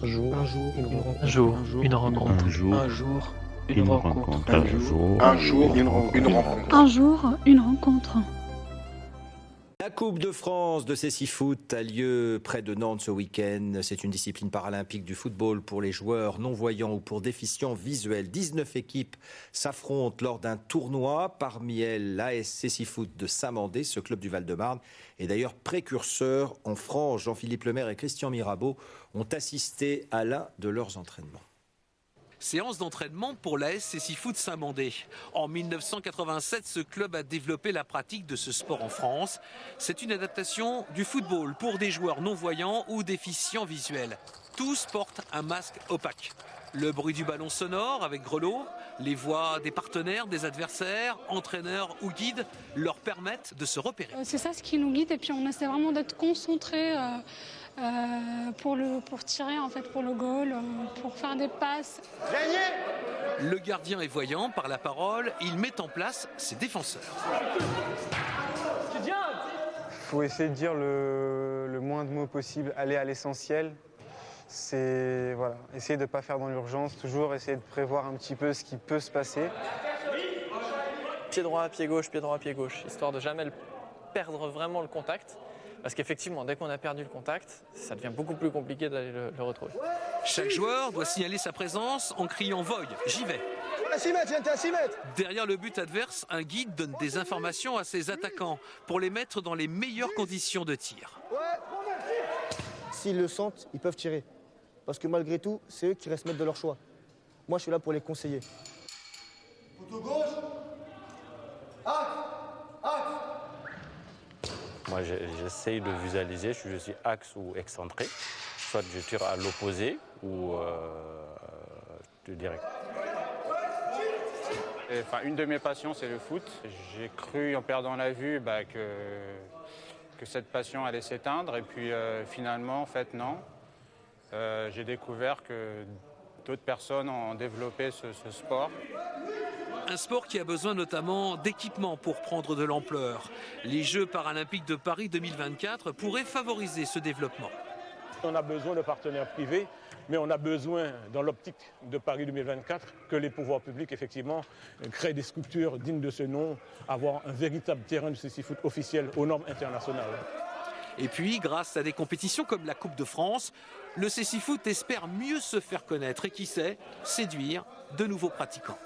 Un jour, une rencontre. Un jour, une rencontre. Un jour, Un jour, une une rencontre. rencontre. Un jour, Un jour, une rencontre. Un jour, une rencontre. La Coupe de France de cécifoot a lieu près de Nantes ce week-end. C'est une discipline paralympique du football pour les joueurs non-voyants ou pour déficients visuels. 19 équipes s'affrontent lors d'un tournoi. Parmi elles, l'AS Cécifoot de Saint-Mandé, ce club du Val-de-Marne, est d'ailleurs précurseur en France. Jean-Philippe Lemaire et Christian Mirabeau ont assisté à l'un de leurs entraînements. Séance d'entraînement pour l'AS Cécifoot Saint-Mandé. En 1987, ce club a développé la pratique de ce sport en France. C'est une adaptation du football pour des joueurs non-voyants ou déficients visuels. Tous portent un masque opaque. Le bruit du ballon sonore avec grelot, les voix des partenaires, des adversaires, entraîneurs ou guides leur permettent de se repérer. C'est ça ce qui nous guide et puis on essaie vraiment d'être concentrés pour tirer en fait pour le goal, pour faire des passes. Le gardien est voyant par la parole, il met en place ses défenseurs. Il faut essayer de dire le moins de mots possible, aller à l'essentiel. C'est voilà, essayer de ne pas faire dans l'urgence, toujours essayer de prévoir un petit peu ce qui peut se passer. Pied droit, pied gauche, histoire de jamais perdre vraiment le contact. Parce qu'effectivement, dès qu'on a perdu le contact, ça devient beaucoup plus compliqué d'aller le retrouver. Chaque joueur doit signaler sa présence en criant « Vogue, j'y vais ». À 6 mètres, viens, t'es à 6 mètres. Derrière le but adverse, un guide donne des informations à ses attaquants pour les mettre dans les meilleures conditions de tir. S'ils le sentent, ils peuvent tirer. Parce que malgré tout, c'est eux qui restent maîtres de leur choix. Moi, je suis là pour les conseiller. Poteau gauche. Moi, j'essaye de visualiser, je suis axe ou excentré. Soit je tire à l'opposé ou direct. Enfin, une de mes passions, c'est le foot. J'ai cru, en perdant la vue, que cette passion allait s'éteindre. Et puis finalement, en fait, non. J'ai découvert que d'autres personnes ont développé ce sport. Un sport qui a besoin notamment d'équipements pour prendre de l'ampleur. Les Jeux paralympiques de Paris 2024 pourraient favoriser ce développement. On a besoin de partenaires privés, mais on a besoin, dans l'optique de Paris 2024, que les pouvoirs publics, effectivement, créent des structures dignes de ce nom, avoir un véritable terrain de cécifoot officiel aux normes internationales. Et puis, grâce à des compétitions comme la Coupe de France, le cécifoot espère mieux se faire connaître et qui sait, séduire de nouveaux pratiquants.